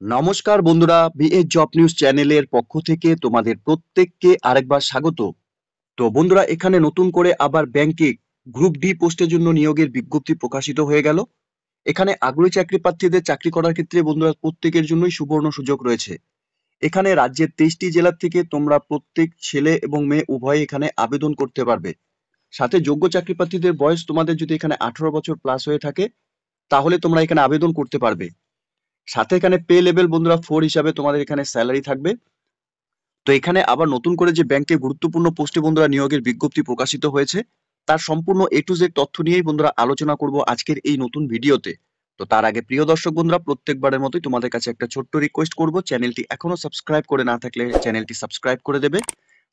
নমস্কার বন্ধুরা, BS job news চ্যানেলের পক্ষ থেকে তোমাদের প্রত্যেককে আরেকবার স্বাগত। তো বন্ধুরা, এখানে নতুন করে আবার ব্যাংকে গ্রুপ ডি পোস্টের জন্য নিয়োগের বিজ্ঞপ্তি প্রকাশিত হয়ে গেল। এখানে আগ্রহী চাকরি প্রার্থীদের চাকরি করার ক্ষেত্রে বন্ধুরা প্রত্যেকের জন্যই সুবর্ণ সুযোগ রয়েছে। এখানে রাজ্যের 23টি জেলা থেকে তোমরা প্রত্যেক ছেলে এবং মেয়ে উভয়ে এখানে আবেদন করতে পারবে। সাথে যোগ্য চাকরি প্রার্থীদের বয়স তোমাদের যদি এখানে 18 বছর প্লাস হয়ে থাকে তাহলে তোমরা এখানে আবেদন করতে পারবে। সাথে এখানে পে লেভেল বন্ধুরা 4 হিসাবে তোমাদের এখানে স্যালারি থাকবে। তো এখানে আবার নতুন করে যে ব্যাংকে গুরুত্বপূর্ণ পোস্টে বন্ধুরা নিয়োগের বিজ্ঞপ্তি প্রকাশিত হয়েছে তার সম্পূর্ণ এ টু জেড তথ্য নিয়েই বন্ধুরা আলোচনা করব আজকের এই নতুন ভিডিওতে। তো তার আগে প্রিয় দর্শক বন্ধুরা, প্রত্যেকবারের মতোই তোমাদের কাছে একটা ছোট্ট রিকোয়েস্ট করব, চ্যানেলটি এখনো সাবস্ক্রাইব করে না থাকলে চ্যানেলটি সাবস্ক্রাইব করে দেবে।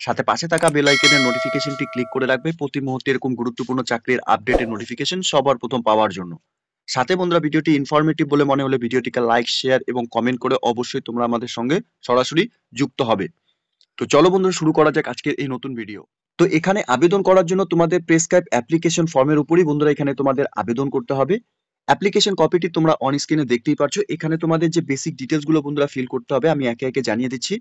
সাথে পাশে থাকা বেল আইকনের নোটিফিকেশনটি ক্লিক করে রাখবে প্রতি মুহূর্তে এরকম গুরুত্বপূর্ণ চাকরির আপডেটের নোটিফিকেশন সবার প্রথম পাওয়ার জন্য। সাথে বন্ধুরা, ভিডিওটি ইনফরমেটিভ বলে মনে হলে ভিডিওটিকে লাইক, শেয়ার এবং কমেন্ট করে অবশ্যই তোমরা আমাদের সঙ্গে সরাসরি যুক্ত হবে। তো চলো বন্ধুরা, শুরু করা যাক আজকের এই নতুন ভিডিও। তো এখানে আবেদন করার জন্য তোমাদের প্রেসক্রাইব অ্যাপ্লিকেশন ফর্মের উপরই বন্ধুরা এখানে তোমাদের আবেদন করতে হবে। অ্যাপ্লিকেশন কপিটি তোমরা অন স্ক্রিনে দেখতেই পাচ্ছো। এখানে তোমাদের যে বেসিক ডিটেলস গুলো বন্ধুরা ফিল করতে হবে আমি একে একে জানিয়ে দিচ্ছি।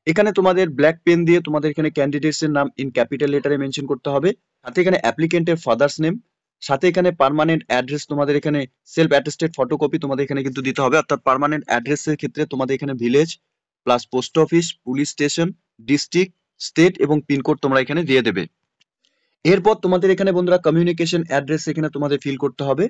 এখানে তোমাদের ব্ল্যাক পেন দিয়ে তোমাদের এখানে ক্যান্ডিডেটস এর নাম ইন ক্যাপিটাল লেটারে মেনশন করতে হবে। সাথে এখানে অ্যাপ্লিকেন্টের ফাদার্স নেম, সাথে এখানে পার্মানেন্ট অ্যাড্রেস তোমাদের এখানে সেলফ অ্যাটেস্টেড ফটোকপি তোমাদের এখানে কিন্তু দিতে হবে। অর্থাৎ পার্মানেন্ট অ্যাড্রেসের ক্ষেত্রে তোমাদের এখানে village plus post office, police station, district, state এবং পিনকোড তোমরা এখানে দিয়ে দেবে। এরপর তোমাদের এখানে বন্ধুরা কমিউনিকেশন অ্যাড্রেস এখানে তোমাদের ফিল করতে হবে।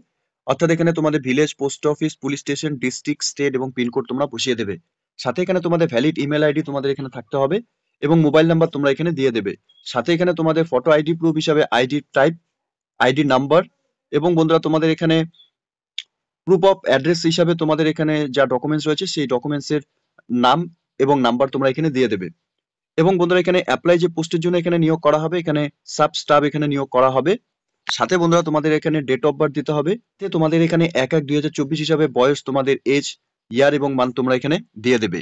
অর্থাৎ এখানে তোমাদের village, post office, police station, district, state এবং পিনকোড তোমরা বসিয়ে দেবে। সাথে এখানে তোমাদের ভ্যালিড ইমেল আইডি তোমাদের এখানে থাকতে হবে এবং মোবাইল নাম্বার তোমরা এখানে দিয়ে দেবে। সাথে এখানে তোমাদের ফটো আইডি প্রুফ হিসাবে আইডি টাইপ, আইডি নাম্বার এবং বন্ধুরা তোমাদের এখানে প্রুফ অফ অ্যাড্রেস হিসাবে তোমাদের এখানে যা ডকুমেন্টস রয়েছে সেই ডকুমেন্টসের নাম এবং নাম্বার তোমরা এখানে দিয়ে দেবে। এবং বন্ধুরা এখানে অ্যাপ্লাই যে পোস্টের জন্য এখানে নিয়োগ করা হবে, এখানে সাব স্টাফ এখানে নিয়োগ করা হবে। সাথে বন্ধুরা তোমাদের এখানে ডেট অফ বার্থ দিতে হবে। তোমাদের এখানে 1/1/2024 হিসাবে বয়স, তোমাদের এজ, ইয়ার এবং মান্থ তোমরা এখানে দিয়ে দেবে।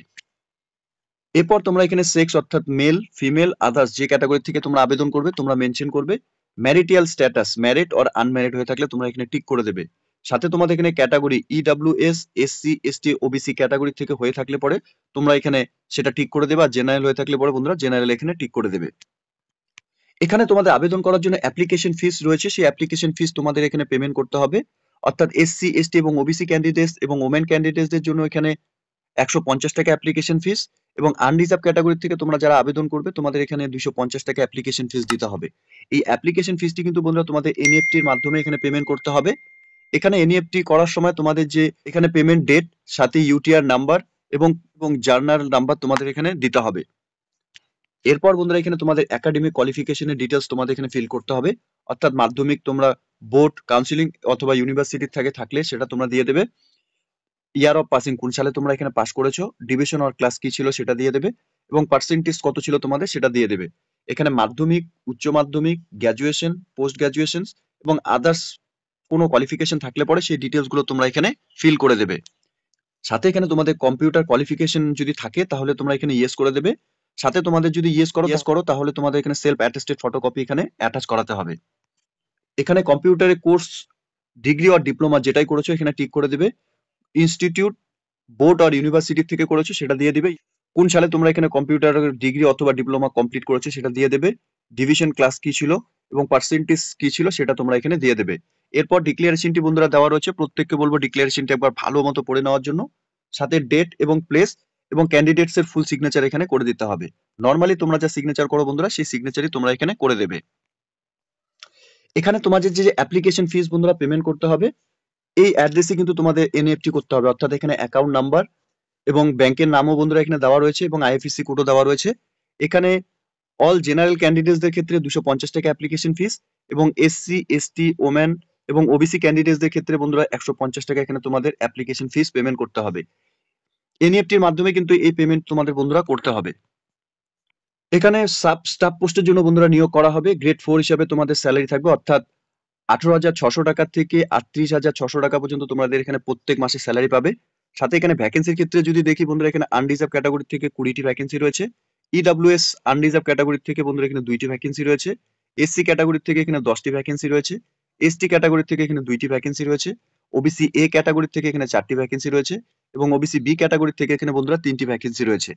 এরপর তোমরা এখানে সেক্স অর্থাৎ মেল, ফিমেল, আদার্স যে ক্যাটাগরি থেকে তোমরা আবেদন করবে তোমরা মেনশন করবে। Marital status married or unmarried হয়ে থাকলে তোমরা এখানে টিক করে দেবে। সাথে তোমাদের এখানে category EWS, SC, ST, OBC category থেকে হয়ে থাকলে পরে তোমরা এখানে সেটা টিক করে দেবে। আর জেনারেল হয়ে থাকলে পরে বন্ধুরা জেনারেল এখানে টিক করে দেবে। এখানে তোমাদের আবেদন করার জন্য অ্যাপ্লিকেশন ফিস রয়েছে, সেই অ্যাপ্লিকেশন ফিস তোমাদের এখানে পেমেন্ট করতে হবে। অর্থাৎ এসসি, এসটি এবং ওবিসি ক্যান্ডিডেটস এবং ওমেন ক্যান্ডিডেটসদের জন্য এখানে 150 টাকা অ্যাপ্লিকেশন ফিস এবং আনরিজার্ভ ক্যাটাগরি থেকে তোমরা যারা আবেদন করবে তোমাদের এখানে 250 টাকা অ্যাপ্লিকেশন ফিস দিতে হবে। এই অ্যাপ্লিকেশন ফিসটি কিন্তু বন্ধুরা তোমাদের এনইএফটির মাধ্যমে এখানে পেমেন্ট করতে হবে। এখানে এনইএফটি করার সময় তোমাদের যে এখানে পেমেন্ট ডেট, সাথে ইউটিআর নাম্বার এবং জার্নাল নাম্বার তোমাদের এখানে দিতে হবে। এরপর বন্ধুরা এখানে তোমাদের একাডেমিক কোয়ালিফিকেশনের ডিটেলস তোমাদের এখানে ফিল করতে হবে। অর্থাৎ মাধ্যমিক তোমরা বোর্ড, কাউন্সিলিং অথবা ইউনিভার্সিটি থেকে থাকলে সেটা তোমরা দিয়ে দেবে। ইয়ার অফ পাসিং কোন সালে তোমরা এখানে পাস করেছো, ডিভিশন অর ক্লাস কি ছিল সেটা দিয়ে দেবে এবং পার্সেন্টেজ কত ছিল তোমাদের সেটা দিয়ে দেবে। এখানে মাধ্যমিক, উচ্চ মাধ্যমিক, গ্র্যাজুয়েশন, পোস্ট গ্র্যাজুয়েশন এবং আদার্স কোনো কোয়ালিফিকেশন থাকলে পরে সেই ডিটেলস গুলো তোমরা এখানে ফিল করে দেবে। সাথে এখানে তোমাদের কম্পিউটার কোয়ালিফিকেশন যদি থাকে তাহলে তোমরা এখানে ইয়েস করে দেবে। সাথে তোমাদের যদি ইয়েস করো তাহলে তোমাদের এখানে সেলফ অ্যাটেস্টেড ফটোকপি এখানে অ্যাটাচ করাতে হবে। এখানে কম্পিউটারের কোর্স, ডিগ্রি অর ডিপ্লোমা যেটাই করেছো এখানে টিক করে দেবে। ইনস্টিটিউট, বোর্ড আর ইউনিভার্সিটি থেকে করেছো সেটা দিয়ে দিবে। কোন সালে তোমরা এখানে কম্পিউটার ডিগ্রি অথবা ডিপ্লোমা কমপ্লিট করেছো সেটা দিয়ে দেবে। ডিভিশন ক্লাস কি ছিল এবং পার্সেন্টেজ কি ছিল সেটা তোমরা এখানে দিয়ে দেবে। এরপর ডিক্লারেশনটি বন্ধুরা দেওয়া রয়েছে, প্রত্যেককে বলবো ডিক্লারেশনটি একবার ভালো মতো পড়ে নেওয়ার জন্য। সাথে ডেট এবং প্লেস এবং ক্যান্ডিডেটস এর ফুল সিগনেচার এখানে করে দিতে হবে। নরমালি তোমরা যা সিগনেচার করো বন্ধুরা সেই সিগনেচারই তোমরা এখানে করে দেবে। এখানে তোমাদের যে অ্যাপ্লিকেশন ফিস বন্ধুরা পেমেন্ট করতে হবে, এই অ্যাড্রেসে কিন্তু তোমাদের এনইএফটি করতে হবে। অর্থাৎ এখানে অ্যাকাউন্ট নাম্বার এবং ব্যাংকের নামও বন্ধুরা এখানে দেওয়া রয়েছে এবং আইএফএসসি কোডও দেওয়া রয়েছে। এখানে অল জেনারেল ক্যান্ডিডেটসদের ক্ষেত্রে 250 টাকা অ্যাপ্লিকেশন ফিস এবং এসসি, এসটি, ওমেন এবং ওবিসি ক্যান্ডিডেটসদের ক্ষেত্রে বন্ধুরা 150 টাকা এখানে তোমাদের অ্যাপ্লিকেশন ফিস পেমেন্ট করতে হবে। এনইএফটির মাধ্যমে কিন্তু এই পেমেন্ট তোমাদের বন্ধুরা করতে হবে। এখানে সাব স্টাফ পোস্টের জন্য বন্ধুরা নিয়োগ করা হবে। গ্রেড 4 হিসাবে তোমাদের স্যালারি থাকবে। অর্থাৎ 18,600 টাকা থেকে 38,600 টাকা পর্যন্ত তোমাদের এখানে প্রত্যেক মাসে স্যালারি পাবে। সাথে এখানে ভ্যাকেন্সির ক্ষেত্রে যদি দেখি বন্ধুরা এখানে আনরিজার্ভ ক্যাটাগরি থেকে 20টি ভ্যাকেন্সি রয়েছে। ইডব্লিউএস আনরিজার্ভ ক্যাটাগরি থেকে বন্ধুরা এখানে 2টি ভ্যাকেন্সি রয়েছে। এসসি ক্যাটাগরি থেকে এখানে 10টি ভ্যাকেন্সি রয়েছে। এসটি ক্যাটাগরি থেকে এখানে 2টি ভ্যাকেন্সি রয়েছে। ওবিসি এ ক্যাটাগরি থেকে এখানে 4টি ভ্যাকেন্সি রয়েছে এবং ওবিসি বি ক্যাটাগরি থেকে এখানে বন্ধুরা 3টি ভ্যাকেন্সি রয়েছে।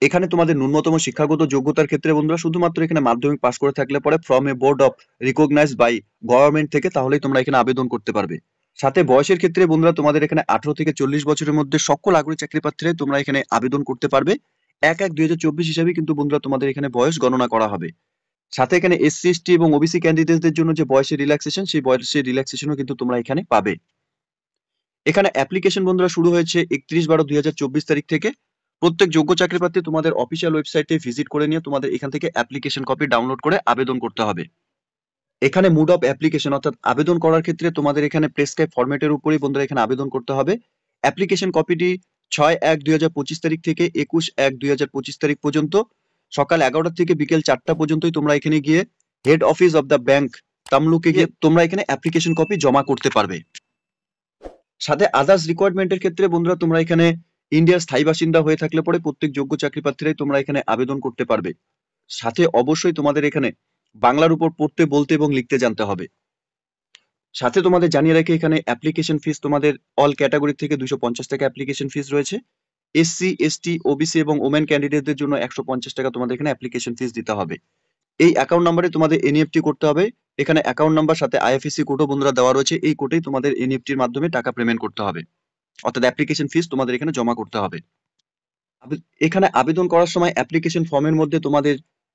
এখানে তোমাদের ন্যূনতম শিক্ষাগত যোগ্যতার ক্ষেত্রে বন্ধুরা শুধুমাত্র এখানে মাধ্যমিক পাস করে থাকলে পরে from a board of recognized by government থেকে তাহলেই তোমরা এখানে আবেদন করতে পারবে। সাথে বয়সের ক্ষেত্রে বন্ধুরা তোমাদের এখানে 18 থেকে 40 বছরের মধ্যে সকল আগ্রহী চাকরি প্রার্থীরাই তোমরা এখানে আবেদন করতে পারবে। 1/1/2024 হিসাবে কিন্তু বন্ধুরা তোমাদের এখানে বয়স গণনা করা হবে। সাথে এখানে এসসি এসটি এবং ওবিসি ক্যান্ডিডেটদের জন্য যে বয়সের রিল্যাক্সেশন, সেই বয়সের রিল্যাক্সেশনও কিন্তু তোমরা এখানে পাবে। এখানে অ্যাপ্লিকেশন বন্ধুরা শুরু হয়েছে 31/12/2024 তারিখ থেকে। প্রত্যেক যোগ্য চাকরি প্রার্থী তোমাদের অফিসিয়াল ওয়েবসাইটে ভিজিট করে নিয়ে তোমাদের এখান থেকে অ্যাপ্লিকেশন কপি ডাউনলোড করে আবেদন করতে হবে। এখানে মুড অফ অ্যাপ্লিকেশন অর্থাৎ আবেদন করার ক্ষেত্রে তোমাদের এখানে প্রেসক্রাইব ফরম্যাটের উপরেই বন্ধুরা এখানে আবেদন করতে হবে। অ্যাপ্লিকেশন কপিটি 6/1/2025 তারিখ থেকে 21/1/2025 তারিখ পর্যন্ত সকাল 11টা থেকে বিকেল 4টা পর্যন্তই তোমরা এখানে গিয়ে head office of the bank তামলুকে গিয়ে তোমরা এখানে অ্যাপ্লিকেশন কপি জমা করতে পারবে। সাথে আদার্স রিকোয়ারমেন্টের ক্ষেত্রে বন্ধুরা তোমরা এখানে ইন্ডিয়ার স্থায়ী বাসিন্দা হয়ে থাকলে পরে প্রত্যেক যোগ্য চাকরি প্রার্থীরাই তোমরা এখানে আবেদন করতে পারবে। সাথে অবশ্যই তোমাদের এখানে বাংলার উপর পড়তে বলতে এবং লিখতে জানতে হবে। সাথে তোমাদের জানিয়ে রাখি এখানে অ্যাপ্লিকেশন ফিস তোমাদের অল ক্যাটাগরি থেকে 250 টাকা অ্যাপ্লিকেশন ফিস রয়েছে। এসসি এসটি ওবিসি এবং ওমেন ক্যান্ডিডেটদের জন্য 150 টাকা তোমাদের এখানে অ্যাপ্লিকেশন ফিস দিতে হবে। এই অ্যাকাউন্ট নাম্বারে তোমাদের এনইএফটি করতে হবে। এখানে অ্যাকাউন্ট নাম্বার সাথে আইএফএসসি কোডও বন্ধুরা দেওয়া রয়েছে। এই কোডেই তোমাদের এনইএফটির মাধ্যমে টাকা পেমেন্ট করতে হবে, অর্থাৎ অ্যাপ্লিকেশন ফিস তোমাদের এখানে জমা করতে হবে। এখানে আবেদন করার সময় অ্যাপ্লিকেশন ফর্মের মধ্যে তোমাদের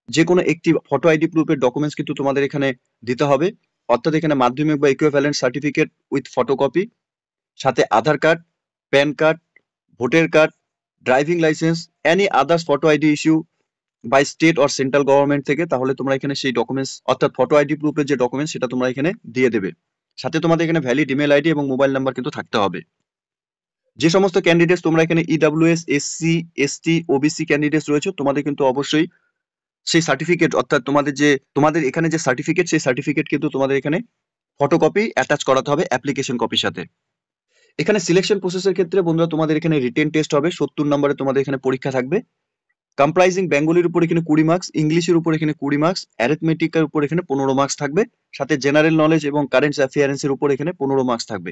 যে কোনো একটি ফটো আইডি প্রুফের ডকুমেন্টস কিন্তু তোমাদের এখানে দিতে হবে, অর্থাৎ এখানে মাধ্যমিক বা ইকুইভ্যালেন্ট সার্টিফিকেট উইথ ফটোকপি, সাথে Aadhaar card, PAN card, voter card, driving licence, any others photo ID issue by state or central government থেকে, তাহলে তোমরা এখানে সেই ডকুমেন্টস অর্থাৎ ফটো আইডি প্রুফের যে ডকুমেন্টস সেটা তোমরা এখানে দিয়ে দেবে। সাথে তোমাদের এখানে ভ্যালিড ইমেল আইডি এবং মোবাইল নাম্বার কিন্তু থাকতে হবে। যে সমস্ত ক্যান্ডিডেটস তোমরা এখানে EWS SC ST OBC candidates রয়েছে তোমাদের কিন্তু অবশ্যই সেই সার্টিফিকেট অর্থাৎ তোমাদের এখানে যে সার্টিফিকেট সেই সার্টিফিকেট কিন্তু তোমাদের এখানে ফটোকপি অ্যাটাচ করাতে হবে অ্যাপ্লিকেশন কপির সাথে। এখানে সিলেকশন প্রসেসের ক্ষেত্রে বন্ধুরা তোমাদের এখানে রিটেন টেস্ট হবে, 70 নম্বরে তোমাদের এখানে পরীক্ষা থাকবে। কম্প্রাইজিং বেঙ্গলির উপর এখানে 20 মার্কস, ইংলিশের উপর এখানে 20 মার্কস, অ্যারিথমেটিকের উপর এখানে 15 মার্কস থাকবে, সাথে জেনারেল নলেজ এবং কারেন্ট অ্যাফেয়ার্সের উপর এখানে 15 মার্কস থাকবে।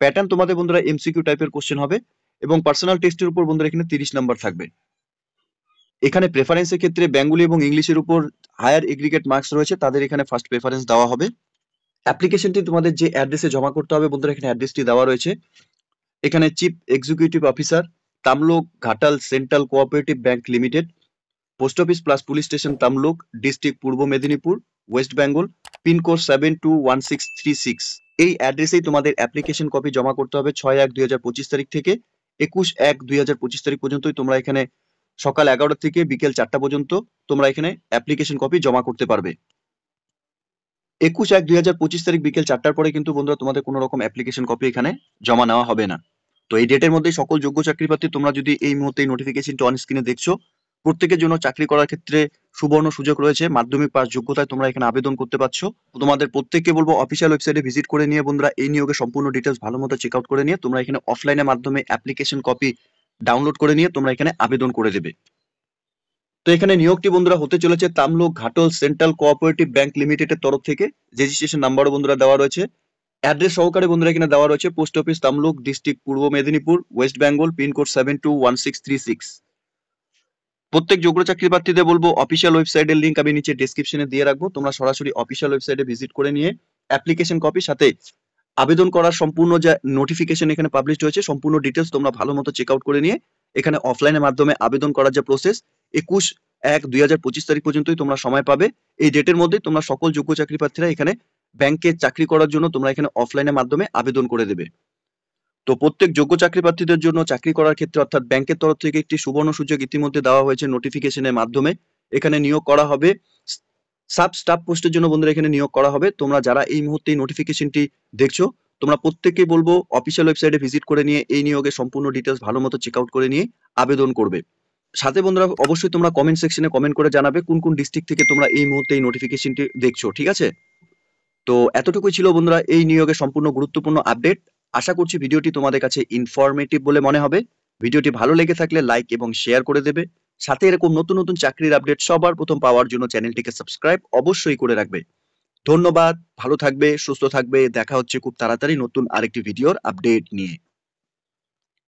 প্যাটার্ন তোমাদের বন্ধুরা এমসিকিউ টাইপের কোশ্চেন হবে এবং পার্সোনাল টেস্টের উপর বন্ধুরা এখানে 30 নাম্বার থাকবে। এখানে প্রেফারেন্সের ক্ষেত্রে বেঙ্গলি এবং ইংলিশের উপর হায়ার এগ্রিগেট মার্কস রয়েছে তাদের এখানে ফার্স্ট প্রেফারেন্স দেওয়া হবে। অ্যাপ্লিকেশনটি তোমাদের যে অ্যাড্রেসে জমা করতে হবে বন্ধুরা এখানে অ্যাড্রেসটি দেওয়া রয়েছে। এখানে chief executive officer Tamluk Ghatal central cooperative bank limited, post office plus police station Tamluk, district পূর্ব মেদিনীপুর, ওয়েস্ট বেঙ্গল, পিনকোড 721636। এই অ্যাড্রেসেই তোমাদের অ্যাপ্লিকেশন কপি জমা করতে হবে 6/1/2025 তারিখ থেকে 21/1/2025 তারিখ পর্যন্তই তোমরা এখানে সকাল 11টা থেকে বিকেল 4টা পর্যন্ত তোমরা এখানে অ্যাপ্লিকেশন কপি জমা করতে পারবে। 21/1/2025 তারিখ বিকেল 4টার পরে কিন্তু বন্ধুরা তোমাদের কোনো রকম অ্যাপ্লিকেশন কপি এখানে জমা নেওয়া হবে না। তো এই ডেটের মধ্যেই সকল যোগ্য চাকরি প্রার্থী তোমরা যদি এই মুহূর্তে এই নোটিফিকেশনটি অন স্ক্রিনে দেখছো, প্রত্যেকের জন্য চাকরি করার ক্ষেত্রে সুবর্ণ সুযোগ রয়েছে। মাধ্যমিক পাস যোগ্যতায় তোমরা এখানে আবেদন করতে পারছো। তোমাদের প্রত্যেককে বলবো অফিসিয়াল ওয়েবসাইটে ভিজিট করে নিয়ে বন্ধুরা এই নিয়োগের সম্পূর্ণ ডিটেলস ভালো মতো চেক আউট করে নিয়ে তোমরা এখানে অফলাইনের মাধ্যমে অ্যাপ্লিকেশন কপি ডাউনলোড করে নিয়ে তোমরা এখানে আবেদন করে দেবে। তো এখানে নিয়োগটি বন্ধুরা হতে চলেছে তামলুক ঘাটল সেন্ট্রাল কোঅপারেটিভ ব্যাংক লিমিটেডের তরফ থেকে। রেজিস্ট্রেশন নাম্বারও বন্ধুরা দেওয়া রয়েছে, অ্যাড্রেস সহকারে বন্ধুরা এখানে দেওয়া রয়েছে। পোস্ট অফিস তামলুক, ডিস্ট্রিক্ট পূর্ব মেদিনীপুর, ওয়েস্ট বেঙ্গল, পিনকোড 721636। প্রত্যেক যোগ্য চাকরি প্রার্থীদের বলবো অফিসিয়াল ওয়েবসাইটের লিংক আমি নিচে ডেসক্রিপশনে দিয়ে রাখবো, তোমরা সরাসরি অফিসিয়াল ওয়েবসাইটে ভিজিট করে নিয়ে অ্যাপ্লিকেশন কপি সাথে আবেদন করার সম্পূর্ণ যে নোটিফিকেশন এখানে পাবলিশ হয়েছে সম্পূর্ণ ডিটেলস তোমরা ভালো মতো চেক আউট করে নিয়ে এখানে অফলাইনের মাধ্যমে আবেদন করার যে প্রসেস 21/1/2025 তারিখ পর্যন্তই তোমরা সময় পাবে। এই ডেটের মধ্যে তোমরা সকল যোগ্য চাকরি প্রার্থীরা এখানে ব্যাংকে চাকরি করার জন্য তোমরা এখানে অফলাইনের মাধ্যমে আবেদন করে দেবে। তো প্রত্যেক যোগ্য চাকরি প্রার্থীদের জন্য চাকরি করার ক্ষেত্রে অর্থাৎ ব্যাংকের তরফ থেকে একটি সুবর্ণ সুযোগ ইতিমধ্যে দেওয়া হয়েছে নোটিফিকেশনের মাধ্যমে। এখানে নিয়োগ করা হবে সাব স্টাফ পোস্টের জন্য বন্ধুরা এখানে নিয়োগ করা হবে। তোমরা যারা এই মুহূর্তে এই নোটিফিকেশনটি দেখছো তোমরা প্রত্যেককে বলবো অফিসিয়াল ওয়েবসাইটে ভিজিট করে নিয়ে এই নিয়োগের সম্পূর্ণ ডিটেলস ভালো মতো চেক আউট করে নিয়ে আবেদন করবে। সাথে বন্ধুরা অবশ্যই তোমরা কমেন্ট সেকশনে কমেন্ট করে জানাবে কোন কোন ডিস্ট্রিক্ট থেকে তোমরা এই মুহূর্তে এই নোটিফিকেশনটি দেখছো, ঠিক আছে? তো এতটুকুই ছিল বন্ধুরা এই নিয়োগের সম্পূর্ণ গুরুত্বপূর্ণ আপডেট। আশা করছি ভিডিওটি তোমাদের কাছে ইনফরমেটিভ বলে মনে হবে। ভিডিওটি ভালো লেগে থাকলে লাইক এবং শেয়ার করে দেবে। সাথে এরকম নতুন নতুন চাকরির আপডেট সবার প্রথম পাওয়ার জন্য চ্যানেলটিকে সাবস্ক্রাইব অবশ্যই করে রাখবে। ধন্যবাদ, ভালো থাকবে, সুস্থ থাকবে। দেখা হচ্ছে খুব তাড়াতাড়ি নতুন আরেকটি ভিডিওর আপডেট নিয়ে।